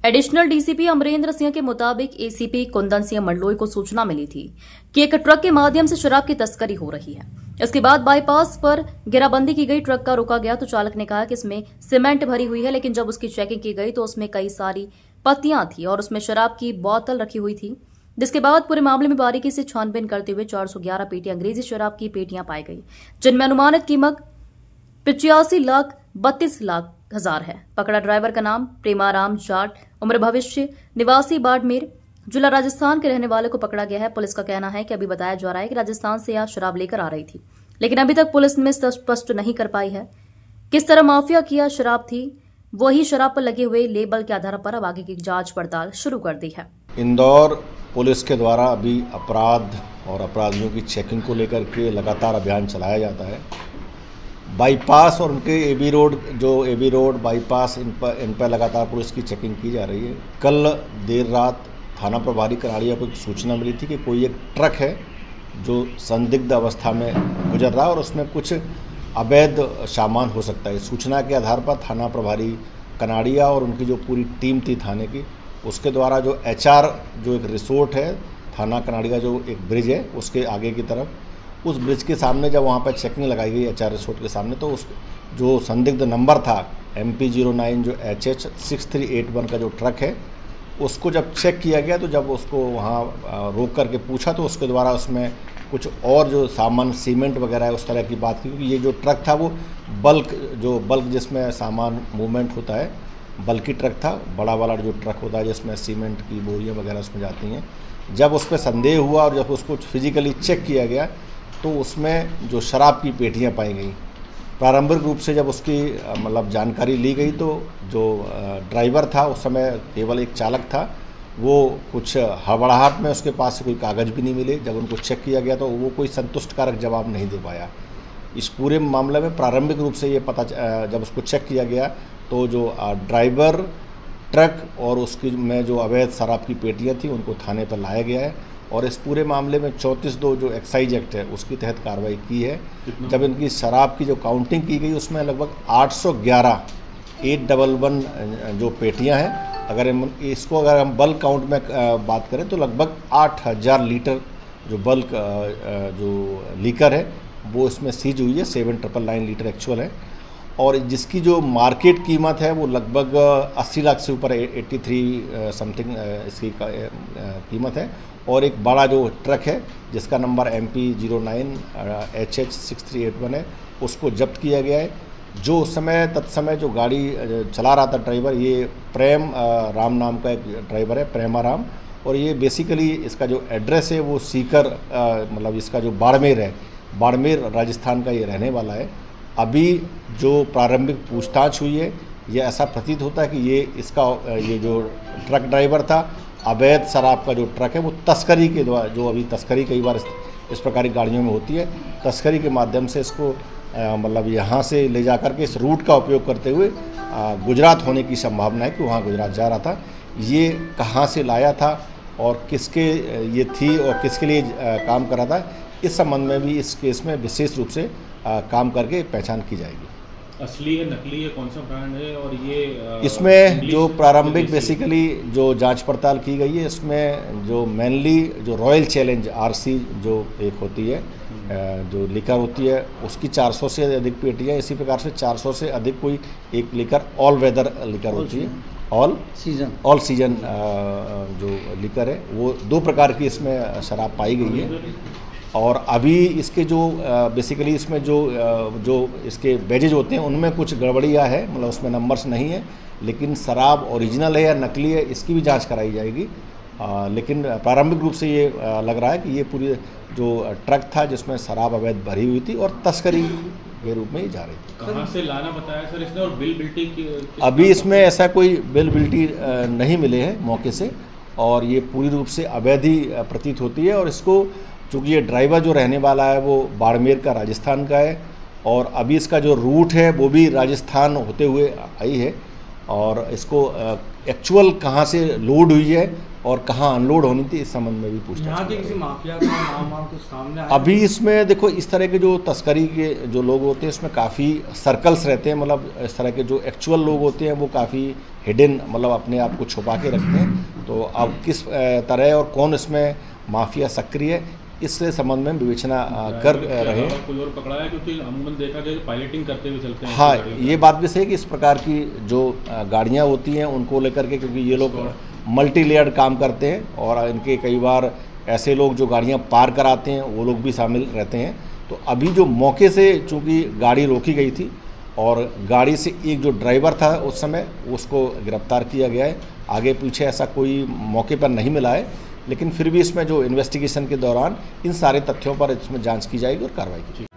Additional DCP Amarendra Singh के मुताबिक ACP Kundan Singh Mandloi को सूचना मिली थी कि एक ट्रक के माध्यम से शराब की तस्करी हो रही है। इसके बाद बाईपास पर घेराबंदी की गई, ट्रक का रोका गया तो चालक ने कहा कि इसमें सीमेंट भरी हुई है, लेकिन जब उसकी चेकिंग की गई तो उसमें कई सारी पत्तियां थी और उसमें शराब की बोतल रखी हुई थी। जिसके बाद पूरे मामले में बारीकी से छानबीन करते हुए 411 पेटी अंग्रेजी शराब की पेटियां पाई गई, जिनमें अनुमानित कीमत 85,32,00,000 है। पकड़ा ड्राइवर का नाम प्रेमाराम जाट, उम्र भविष्य निवासी बाड़मेर, जिला राजस्थान के रहने वाले को पकड़ा गया है। पुलिस का कहना है कि अभी बताया जा रहा है कि राजस्थान से यह शराब लेकर आ रही थी, लेकिन अभी तक पुलिस ने स्पष्ट नहीं कर पाई है किस तरह माफिया की यह शराब थी। वही शराब पर लगे हुए लेबल के आधार पर अब आगे की जांच पड़ताल शुरू कर दी है। इंदौर पुलिस के द्वारा अभी अपराध और अपराधियों की चेकिंग को लेकर के लगातार अभियान चलाया जाता है। बाईपास और उनके एबी रोड बाईपास इन पर लगातार पुलिस की चेकिंग की जा रही है। कल देर रात थाना प्रभारी कनाड़िया को सूचना मिली थी कि कोई एक ट्रक है जो संदिग्ध अवस्था में गुजर रहा है और उसमें कुछ अवैध सामान हो सकता है। सूचना के आधार पर थाना प्रभारी कनाड़िया और उनकी जो पूरी टीम थी थाने की, उसके द्वारा जो HR जो एक रिसोर्ट है थाना कनाड़िया, जो एक ब्रिज है उसके आगे की तरफ, उस ब्रिज के सामने जब वहाँ पर चेकिंग लगाई गई HR रिसोर्ट के सामने, तो उस जो संदिग्ध नंबर था MP09 जो HH6381 का जो ट्रक है, उसको जब चेक किया गया तो जब उसको वहाँ रोक करके पूछा तो उसके द्वारा उसमें कुछ और जो सामान सीमेंट वगैरह है उस तरह की बात की, क्योंकि ये जो ट्रक था वो बल्क जिसमें सामान मूवमेंट होता है, बल्कि ट्रक था, बड़ा वाला जो ट्रक होता है जिसमें सीमेंट की बोरियां वगैरह उसमें जाती हैं। जब उस पर संदेह हुआ और जब उसको फिजिकली चेक किया गया तो उसमें जो शराब की पेटियां पाई गई। प्रारंभिक रूप से जब उसकी मतलब जानकारी ली गई तो जो ड्राइवर था उस समय केवल एक चालक था, वो कुछ हड़बड़ाहट में उसके पास से कोई कागज़ भी नहीं मिले। जब उनको चेक किया गया तो वो कोई संतुष्टकारक जवाब नहीं दे पाया। इस पूरे मामले में प्रारंभिक रूप से ये पता जब उसको चेक किया गया तो जो ड्राइवर, ट्रक और उसकी में जो अवैध शराब की पेटियां थी उनको थाने पर लाया गया है और इस पूरे मामले में 34(2) जो एक्साइज एक्ट है उसके तहत कार्रवाई की है। जब इनकी शराब की जो काउंटिंग की गई उसमें लगभग 811 जो पेटियां हैं। अगर हम बल्क काउंट में बात करें तो लगभग 8000 लीटर जो बल्क जो लीकर है वो इसमें सीज हुई है। 7999 लीटर एक्चुअल है और जिसकी जो मार्केट कीमत है वो लगभग 80 लाख से ऊपर 83 समथिंग इसकी कीमत है। और एक बड़ा जो ट्रक है जिसका नंबर MP09 HH6381 है, उसको जब्त किया गया है। जो तत्समय जो गाड़ी चला रहा था ड्राइवर, ये प्रेम राम नाम का एक ड्राइवर है, प्रेमाराम, और ये बेसिकली इसका जो एड्रेस है वो सीकर मतलब इसका जो बाड़मेर है, बाड़मेर राजस्थान का ये रहने वाला है। अभी जो प्रारंभिक पूछताछ हुई है ये ऐसा प्रतीत होता है कि ये जो ट्रक ड्राइवर था, अवैध शराब का जो ट्रक है वो तस्करी के द्वारा, जो अभी तस्करी कई बार इस प्रकार की गाड़ियों में होती है, तस्करी के माध्यम से इसको मतलब यहाँ से ले जा कर के इस रूट का उपयोग करते हुए गुजरात होने की संभावना है कि वहाँ गुजरात जा रहा था। ये कहाँ से लाया था और किसके ये थी और किसके लिए काम कर रहा था, इस संबंध में भी इस केस में विशेष रूप से काम करके पहचान की जाएगी। असली है, नकली है, कौन सा ब्रांड है? और ये इसमें जो प्रारंभिक बेसिकली जो जांच पड़ताल की गई है, इसमें जो मेनली जो रॉयल चैलेंज RC जो एक होती है जो लिकर होती है उसकी 400 से अधिक पेटियाँ, इसी प्रकार से 400 से अधिक कोई एक लिकर ऑल वेदर लिकर होती है, ऑल सीजन जो लिकर है, वो 2 प्रकार की इसमें शराब पाई गई है। और अभी इसके जो बेसिकली इसमें जो इसके बैजेज होते हैं उनमें कुछ गड़बड़ियाँ है, मतलब उसमें नंबर्स नहीं है, लेकिन शराब ओरिजिनल है या नकली है इसकी भी जांच कराई जाएगी। लेकिन प्रारंभिक रूप से ये लग रहा है कि ये पूरी जो ट्रक था जिसमें शराब अवैध भरी हुई थी और तस्करी के रूप में ही जा रही थी। कहाँ से लाना बताया सर इसने? और बिल-बिल्टी अभी इसमें ऐसा कोई बिल-बिल्टी नहीं मिले हैं मौके से और ये पूरी रूप से अवैध ही प्रतीत होती है। और इसको चूँकि ये ड्राइवर जो रहने वाला है वो बाड़मेर का, राजस्थान का है और अभी इसका जो रूट है वो भी राजस्थान होते हुए आई है और इसको एक्चुअल कहाँ से लोड हुई है और कहाँ अनलोड होनी थी, इस संबंध में भी पूछताछ यहाँ के की किसी जा रही है। माफिया का नाम वाम कुछ सामने आया? अभी इसमें देखो, इस तरह के जो तस्करी के जो लोग होते हैं इसमें काफ़ी सर्कल्स रहते हैं, मतलब इस तरह के जो एक्चुअल लोग होते हैं वो काफ़ी हिडन, मतलब अपने आप को छुपा के रखते हैं। तो अब किस तरह और कौन इसमें माफिया सक्रिय है, इस संबंध में विवेचना कर रहे हैं। कोई और पकड़ा है, क्योंकि अमूमन देखा जाए पायलटिंग करते हुए चलते हैं। हाँ, ये बात भी सही है कि इस प्रकार की जो गाड़ियाँ होती हैं उनको लेकर के, क्योंकि ये लोग मल्टी लेयर्ड काम करते हैं और इनके कई बार ऐसे लोग जो गाड़ियाँ पार कराते हैं वो लोग भी शामिल रहते हैं। तो अभी जो मौके से चूँकि गाड़ी रोकी गई थी और गाड़ी से एक जो ड्राइवर था उस समय, उसको गिरफ्तार किया गया है। आगे पीछे ऐसा कोई मौके पर नहीं मिला है, लेकिन फिर भी इसमें जो इन्वेस्टिगेशन के दौरान इन सारे तथ्यों पर इसमें जांच की जाएगी और कार्रवाई की जाएगी।